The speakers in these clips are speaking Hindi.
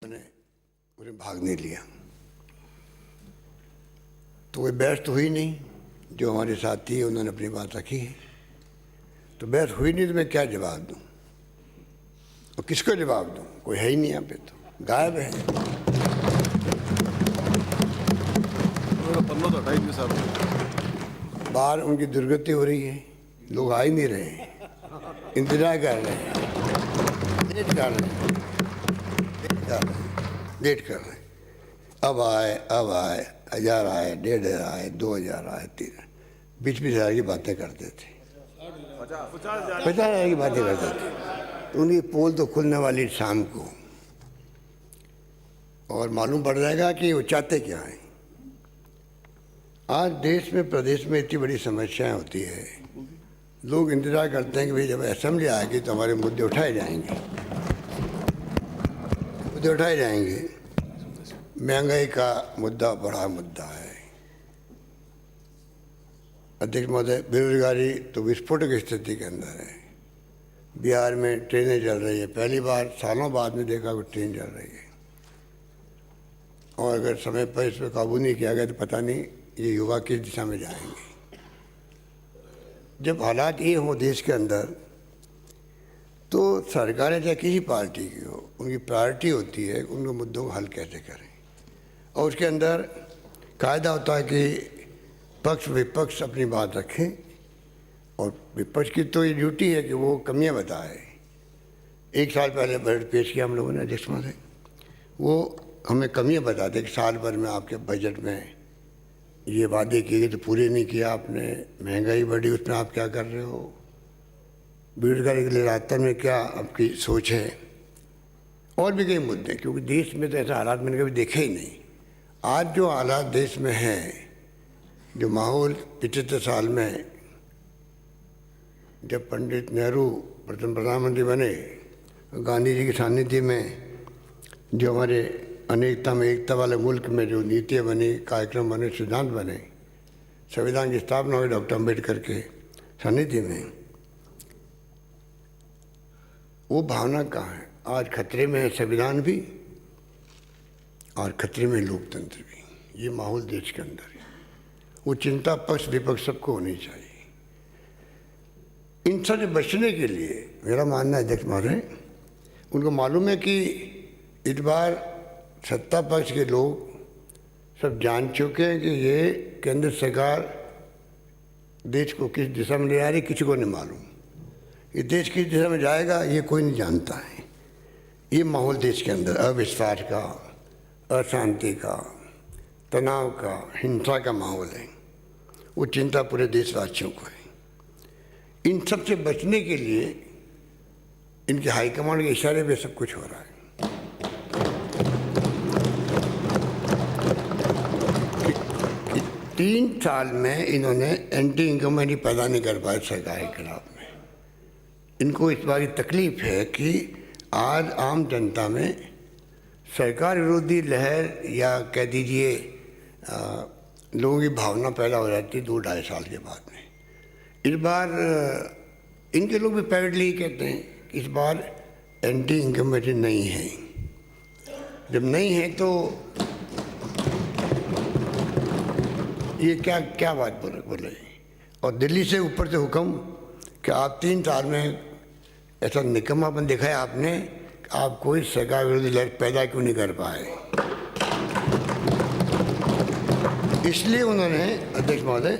मैंने मुझे भाग नहीं लिया तो कोई बहस तो हुई नहीं। जो हमारे साथी है उन्होंने अपनी बात रखी है, तो बहस हुई नहीं तो मैं क्या जवाब दूं और किसको जवाब दूं? कोई है ही नहीं यहाँ पे, तो गायब है। बाहर उनकी दुर्गति हो रही है, लोग आ ही नहीं रहे हैं, इंतजार कर रहे हैं, लेट कर रहे हैं, लेट कर रहे हैं। अब आए 1000 आए, 1500 आए, 2000 आए, 3000, 20-20 हज़ार की बातें करते थे, 50 हज़ार की बातें करते थे। तो उनकी पोल तो खुलने वाली शाम को, और मालूम पड़ जाएगा कि वो चाहते क्या हैं। आज देश में प्रदेश में इतनी बड़ी समस्याएं होती है, लोग इंतज़ार करते हैं कि भाई जब असेंबली आएगी तो हमारे मुद्दे उठाए जाएंगे, मुद्दे उठाए जाएंगे। महंगाई का मुद्दा बड़ा मुद्दा है अध्यक्ष महोदय। बेरोजगारी तो विस्फोटक स्थिति के अंदर है। बिहार में ट्रेनें चल रही है, पहली बार सालों बाद में देखा कि ट्रेन चल रही है, और अगर समय पर इस पर काबू नहीं किया गया तो पता नहीं ये युवा किस दिशा में जाएंगे। जब हालात ये हों देश के अंदर, तो सरकारें चाहे किसी पार्टी की हो, उनकी प्रायोरिटी होती है उनके मुद्दों को हल कैसे करें, और उसके अंदर कायदा होता है कि पक्ष विपक्ष अपनी बात रखें, और विपक्ष की तो ये ड्यूटी है कि वो कमियां बताए। 1 साल पहले बजट पेश किया हम लोगों ने अध्यक्ष महोदय, वो हमें कमियां बताते कि साल भर में आपके बजट में ये वादे किए गए तो पूरे नहीं किया आपने, महंगाई बढ़ी उसमें आप क्या कर रहे हो, बेरोजगारी के लिए रास्ते में क्या आपकी सोच है, और भी कई मुद्दे। क्योंकि देश में तो ऐसा हालात मैंने कभी देखे ही नहीं। आज जो हालात देश में हैं, जो माहौल 75 साल में जब पंडित नेहरू प्रथम प्रधानमंत्री बने, गांधी जी के सानिध्य में जो हमारे अनेकता में एकता वाले मुल्क में जो नीतियाँ बनी, कार्यक्रम बने, सिद्धांत बने, संविधान की स्थापना हुई डॉक्टर अम्बेडकर के सानिध्य में, वो भावना कहाँ है? आज खतरे में है संविधान भी और खतरे में लोकतंत्र भी। ये माहौल देश के अंदर है। वो चिंता पक्ष विपक्ष सबको होनी चाहिए। इन सब से बचने के लिए मेरा मानना है अध्यक्ष महोदय, उनको मालूम है कि इस बार सत्ता पक्ष के लोग सब जान चुके हैं कि ये केंद्र सरकार देश को किस दिशा में ले जा रही, किसी को नहीं मालूम। ये देश किस दिशा में जाएगा ये कोई नहीं जानता है। ये माहौल देश के अंदर अविश्वास का, अशांति का, तनाव का, हिंसा का माहौल है। वो चिंता पूरे देशवासियों को है। इन सब से बचने के लिए इनके हाईकमांड के इशारे पे सब कुछ हो रहा है। 3 साल में इन्होंने एंटी इंकमेंसी पैदा नहीं कर पाए सरकार के खिलाफ में। इनको इस बात की तकलीफ है कि आज आम जनता में सरकार विरोधी लहर, या कह दीजिए लोगों की भावना पैदा हो जाती है 2-2.5 साल के बाद में। इस बार इनके लोग भी प्राइवेटली कहते हैं कि इस बार एंटी इंकमेंसी नहीं है। जब नहीं है तो ये क्या बात बोले। और दिल्ली से ऊपर से हुक्म कि आप 3 साल में ऐसा निकम्मापन दिखाया आपने, आप कोई सरकार विरोधी लहर पैदा क्यों नहीं कर पाए। इसलिए उन्होंने अध्यक्ष महोदय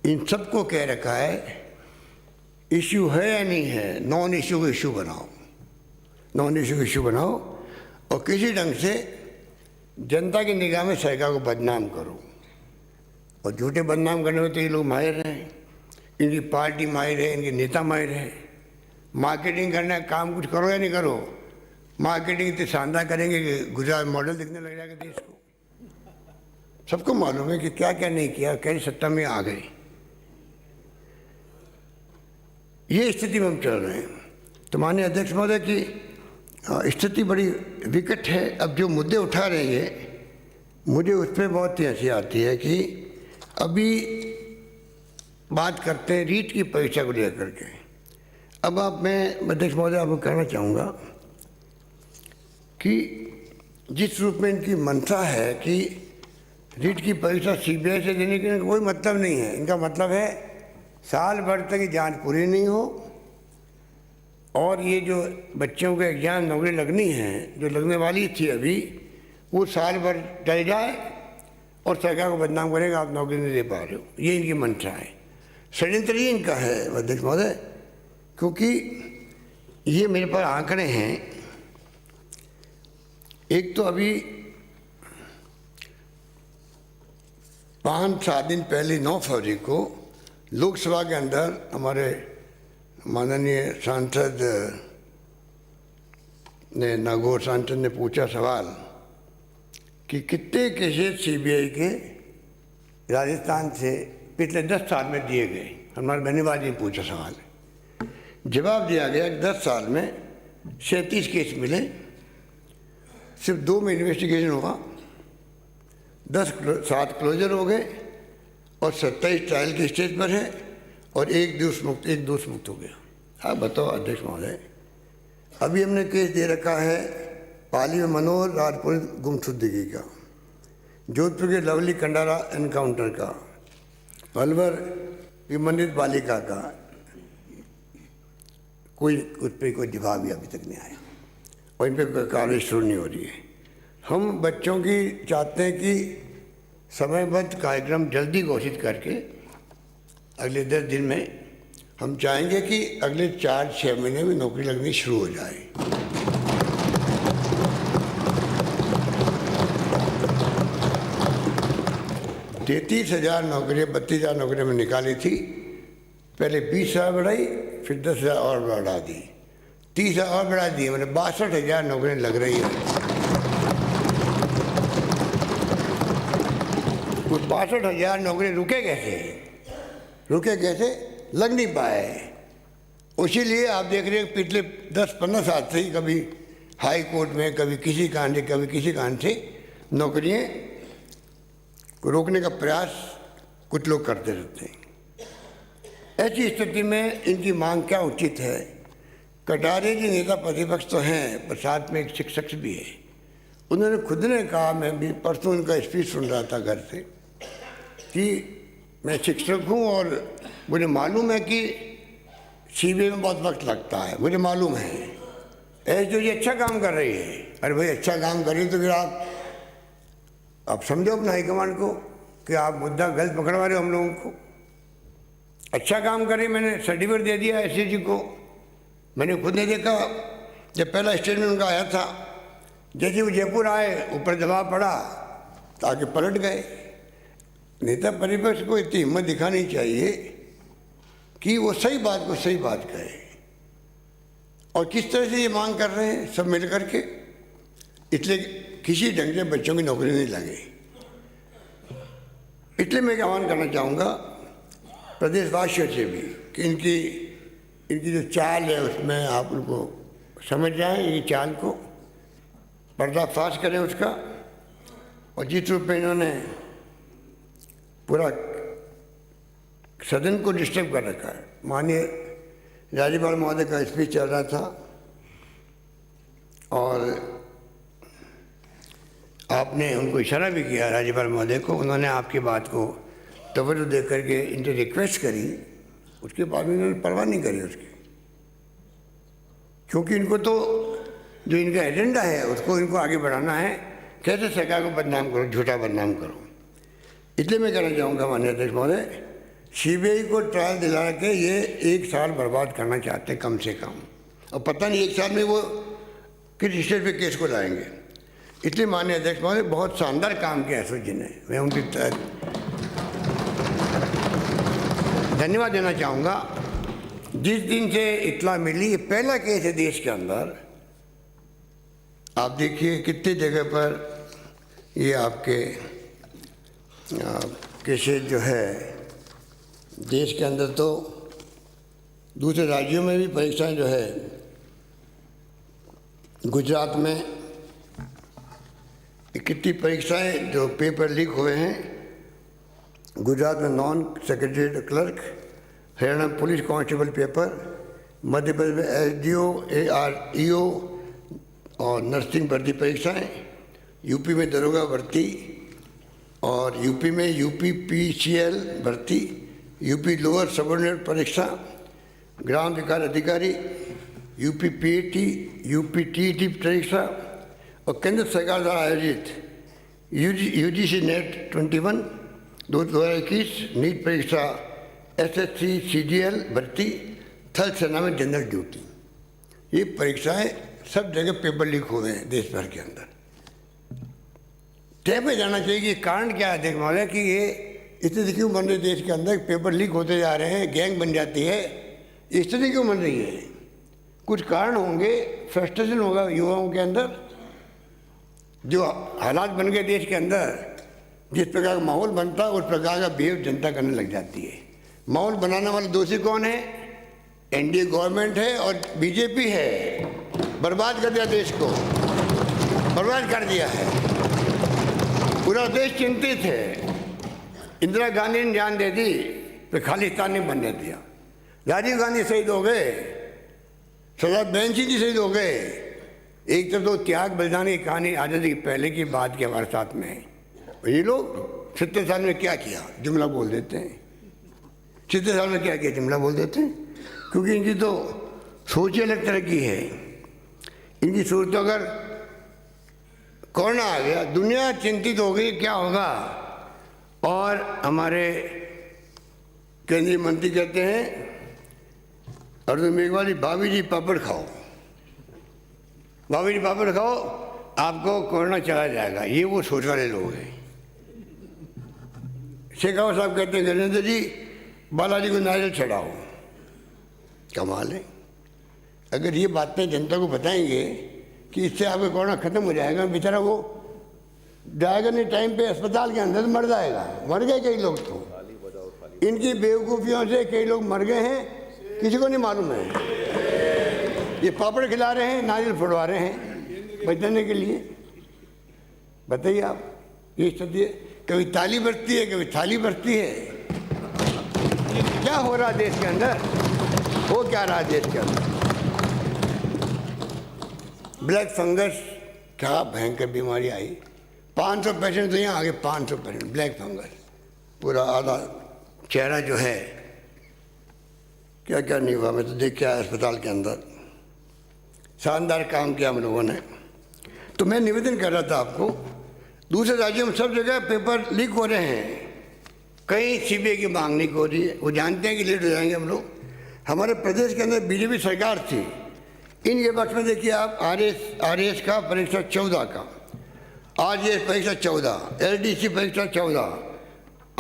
इन सबको कह रखा है, इश्यू है या नहीं है, नॉन इश्यू को इश्यू बनाओ, नॉन इश्यू को इश्यू बनाओ, और किसी ढंग से जनता की निगाह में सरकार को बदनाम करो। और झूठे बदनाम करने में तो ये लोग माहिर हैं, इनकी पार्टी माहिर है, इनके नेता माहिर है। मार्केटिंग करना है, काम कुछ करो या नहीं करो, मार्केटिंग इतनी शानदार करेंगे कि गुजरात मॉडल दिखने लग जाएगा देश को। सबको मालूम है कि क्या क्या नहीं किया, कैसी सत्ता में आ गए। ये स्थिति में हम चल रहे हैं। तो माननीय अध्यक्ष महोदय की स्थिति बड़ी विकट है। अब जो मुद्दे उठा रहे हैं, मुझे उस पर बहुत ही हंसी आती है कि अभी बात करते हैं रीट की परीक्षा को लेकर के। अब मैं अध्यक्ष महोदय आपको कहना चाहूँगा कि जिस रूप में इनकी मंशा है कि रीट की परीक्षा सीबीआई से देने का कोई मतलब नहीं है। इनका मतलब है साल भर तक की जांच पूरी नहीं हो और ये जो बच्चों के एग्जाम नौकरी लगनी है, जो लगने वाली थी अभी, वो साल भर टल जाए और सरकार को बदनाम करेगा, आप नौकरी नहीं दे पा रहे हो। ये इनकी मंशा है, षड्यंत्र ही इनका है अध्यक्ष महोदय। क्योंकि ये मेरे पास आंकड़े हैं। एक तो अभी 5-7 दिन पहले 9 फरवरी को लोकसभा के अंदर हमारे माननीय सांसद ने, नागौर सांसद ने पूछा सवाल कि कितने केसेस सीबीआई के राजस्थान से पिछले 10 साल में दिए गए। हमारे बहनीबाज ने पूछा सवाल, जवाब दिया गया कि 10 साल में 37 केस मिले, सिर्फ 2 में इन्वेस्टिगेशन हुआ, 7 क्लोजर हो गए और 27 ट्रायल के स्टेज पर है और एक दोष मुक्त हो गया। हाँ बताओ अध्यक्ष महोदय, अभी हमने केस दे रखा है पाली में मनोहर राजपुर गुमशुदगी का, जोधपुर के लवली कंडारा एनकाउंटर का, अलवर की मंडित बालिका का, कोई उस पर कोई जवाब भी अभी तक नहीं आया और इन पर कार्रवाई शुरू नहीं हो रही है। हम बच्चों की चाहते हैं कि समयबद्ध कार्यक्रम जल्दी घोषित करके अगले 10 दिन में हम चाहेंगे कि अगले 4-6 महीने में नौकरी लगनी शुरू हो जाए। 33,000 नौकरियाँ 32,000 नौकरियाँ में निकाली थी। पहले 20,000 बढ़ाई, फिर 10,000 और बढ़ा दी, 30,000 और बढ़ा दी, मैंने 62,000 नौकरियाँ लग रही है। कुछ 62,000 नौकरी रुके कैसे लग नहीं पाए। इसीलिए आप देख रहे हैं पिछले 10-15 साल से ही कभी हाई कोर्ट में, कभी किसी कारण से, कभी किसी कारण से नौकरियाँ को रोकने का प्रयास कुछ लोग करते रहते हैं। ऐसी स्थिति में इनकी मांग क्या उचित है। कटारे जी नेता प्रतिपक्ष तो हैं, पर साथ में एक शिक्षक भी है। उन्होंने खुद ने कहा, मैं भी परसों उनका स्पीच सुन रहा था घर से, कि मैं शिक्षक हूँ और मुझे मालूम है कि सीबीआई में बहुत वक्त लगता है, मुझे मालूम है। ऐसे जो ये अच्छा काम कर रही है, अरे भाई अच्छा काम कर रही तो फिर आप समझो अपना हाईकमांड को कि आप मुद्दा गलत पकड़वा रहे हो हम लोगों को। अच्छा काम करे, मैंने सर्टिफिकेट दे दिया एसएसजी को। मैंने खुद ने देखा जब पहला स्टेटमेंट उनका आया था, जैसे वो जयपुर आए ऊपर दबाव पड़ा तो आगे पलट गए। नेता प्रतिपक्ष को इतनी हिम्मत दिखानी चाहिए कि वो सही बात को सही बात कहे। और किस तरह से ये मांग कर रहे हैं सब मिल करके, इसलिए किसी ढंग से बच्चों की नौकरी नहीं लगे। इसलिए मैं आह्वान करना चाहूँगा प्रदेशवासियों से भी कि इनकी जो चाल है उसमें आप उनको समझ जाएं, ये चाल को पर्दाफाश करें उसका। और जिस रूप में इन्होंने पूरा सदन को डिस्टर्ब कर रखा है। माननीय राज्यपाल महोदय का स्पीच चल रहा था और आपने उनको इशारा भी किया राज्यपाल महोदय को, उन्होंने आपकी बात को तवज्जो दे करके इनसे रिक्वेस्ट करी, उसके बाद इन्होंने परवाह नहीं करी उसकी। क्योंकि इनको तो जो इनका एजेंडा है उसको इनको आगे बढ़ाना है, कैसे सरकार को बदनाम करो, झूठा बदनाम करो। इसलिए मैं कहना चाहूँगा माननीय अध्यक्ष महोदय, सीबीआई को ट्रायल दिला के ये 1 साल बर्बाद करना चाहते हैं कम से कम, और पता नहीं 1 साल में वो किस स्टेज पे केस को लाएंगे। इसलिए माननीय अध्यक्ष महोदय बहुत शानदार काम किया एसओ जी ने, मैं उनकी धन्यवाद देना चाहूँगा। जिस दिन से इत्तला मिली, ये पहला केस है देश के अंदर। आप देखिए कितनी जगह पर ये आपके केसेज जो है देश के अंदर, तो दूसरे राज्यों में भी परीक्षाएं जो है, गुजरात में कितनी परीक्षाएं जो पेपर लीक हुए हैं। गुजरात में non secretariat clerk, Haryana police constable paper, Madhya Pradesh में एसडीओ, एआरईओ और नर्सिंग भर्ती परीक्षाएं, यूपी में दरोगा भर्ती और यूपी में यूपीपीसीएल भर्ती, यूपी लोअर सबऑर्डिनेट परीक्षा, ग्राम विकास अधिकारी, यूपीपीएटी, यूपीटीटी परीक्षा और केंद्र सरकार द्वारा आयोजित यूजीसी नेट 21 2021 नीट परीक्षा, एसएससी सीजीएल भर्ती, थल सेना में जनरल ड्यूटी। ये परीक्षाएं सब जगह पेपर लीक हो रहे हैं देश भर के अंदर। तय में जाना चाहिए कि कारण क्या है देख महोदय कि ये स्थिति क्यों बन रही है देश के अंदर, पेपर लीक होते जा रहे हैं, गैंग बन जाती है, ये स्थिति क्यों बन रही है? कुछ कारण होंगे, फ्रस्ट्रेशन होगा युवाओं के अंदर, जो हालात बन गए देश के अंदर, जिस प्रकार का माहौल बनता है उस प्रकार का बिहेव जनता करने लग जाती है। माहौल बनाने वाले दोषी कौन है? एनडीए गवर्नमेंट है और बीजेपी है। बर्बाद कर दिया देश को, बर्बाद कर दिया है, पूरा देश चिंतित है। इंदिरा गांधी ने जान दे दी तो खालिस्तान ने बनने दिया। राजीव गांधी शहीद हो गए, सरदार बहन सिंह जी शहीद हो गए। एक तरफ तो त्याग बलिदान की कहानी आज़ादी की पहले की बात के हमारे साथ में है। ये लोग 70 साल में क्या किया जुमला बोल देते हैं, 70 साल में क्या किया जुमला बोल देते हैं, क्योंकि इनकी तो सोच अलग तरह की है। इनकी सोच तो अगर कोरोना आ गया, दुनिया चिंतित हो गई क्या होगा, और हमारे केंद्रीय मंत्री कहते हैं अर्जुन मेघवाल, भाभी जी पापड़ खाओ, भाभी जी पापड़ खाओ, आपको कोरोना चला जाएगा। ये वो सोच वाले लोग हैं। शेखावत साहब कहते हैं गजेंद्र जी बालाजी को नारियल चढ़ाओ। कमाल है। अगर ये बातें जनता को बताएंगे कि इससे आपका कोरोना खत्म हो जाएगा, बेचारा वो जाएगा नहीं टाइम पे अस्पताल के अंदर, मर जाएगा। मर गए कई लोग, तो इनकी बेवकूफ़ियों से कई लोग मर गए हैं, किसी को नहीं मालूम है। ये पापड़ खिला रहे हैं, नारियल फोड़वा रहे हैं बचाने के लिए। बताइए आप, ये स्थिति कभी ताली बरसती है, कभी थाली बरसती है। क्या हो रहा है देश के अंदर, हो क्या रहा है देश के अंदर? ब्लैक फंगस क्या भयंकर बीमारी आई। 500 पेशेंट तो यहाँ आगे, 500 पेशेंट ब्लैक फंगस, पूरा आधा चेहरा जो है, क्या क्या नहीं हुआ। मैं तो देख के आया अस्पताल के अंदर। शानदार काम किया हम लोगों ने। तो मैं निवेदन कर रहा था आपको, दूसरे राज्यों में सब जगह पेपर लीक हो रहे हैं, कहीं सीबीआई की मांग नहीं हो रही है। वो जानते हैं कि लेट हो जाएंगे हम लोग। हमारे प्रदेश के अंदर बीजेपी सरकार थी, इनके वक्त में देखिए आप आरएस का परीक्षा 14 का, आरजीएस परीक्षा 14, एलडीसी परीक्षा 14,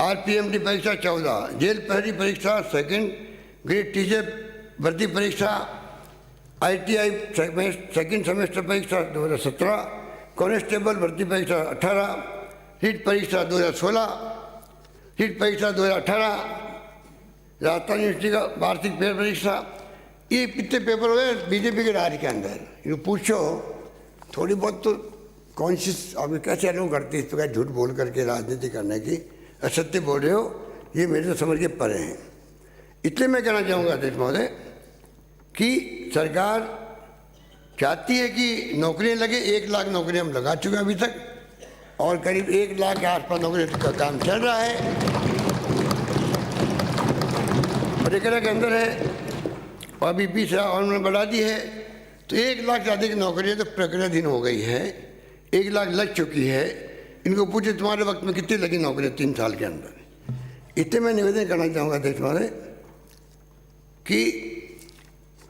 आरपीएमडी परीक्षा 14, जेल प्रहरी परीक्षा, सेकंड ग्रेड टीचर भर्ती परीक्षा, आईटीआई सेकंड सेमेस्टर परीक्षा 2017, कांस्टेबल भर्ती परीक्षा 18, रीट परीक्षा 2016, रीट परीक्षा 2018, राजस्थान यूनिवर्सिटी का वार्षिक पेपर परीक्षा। ये कितने पेपर हो गए बीजेपी के राज के अंदर? ये पूछो, थोड़ी बहुत तो कॉन्शियस अभी कैसे लोग करते हैं इस प्रकार झूठ बोल करके राजनीति करने की, असत्य बोल रहे हो, ये मेरे तो समझ के परे हैं। इसलिए मैं कहना चाहूँगा अध्यक्ष महोदय कि सरकार चाहती है कि नौकरियाँ लगे। 1 लाख नौकरियाँ हम लगा चुके हैं अभी तक, और करीब 1 लाख के आसपास नौकरी का काम चल रहा है, प्रक्रिया के अंदर है, और अभी 20,000 और उन्होंने बढ़ा दी है। तो 1 लाख से अधिक नौकरियाँ तो प्रक्रियाधीन हो गई है, 1 लाख लग चुकी है। इनको पूछे तुम्हारे वक्त में कितनी लगी नौकरियाँ 3 साल के अंदर। इससे मैं निवेदन करना चाहूँगा अध्यक्ष महोदय कि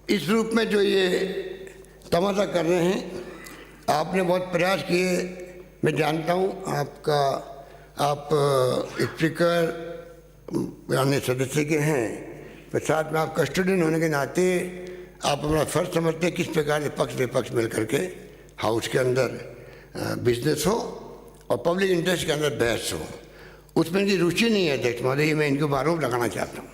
इस रूप में जो ये तमाशा कर रहे हैं, आपने बहुत प्रयास किए, मैं जानता हूँ आपका, आप स्पीकर यानी सदस्य के हैं, पर साथ में आप कस्टोडियन होने के नाते आप अपना फर्ज समझते हैं किस प्रकार से पक्ष विपक्ष मिल करके हाउस के अंदर बिजनेस हो और पब्लिक इंटरेस्ट के अंदर बहस हो। उसमें इनकी रुचि नहीं है अध्यक्ष महोदय, मैं इनको आरोप लगाना चाहता हूँ।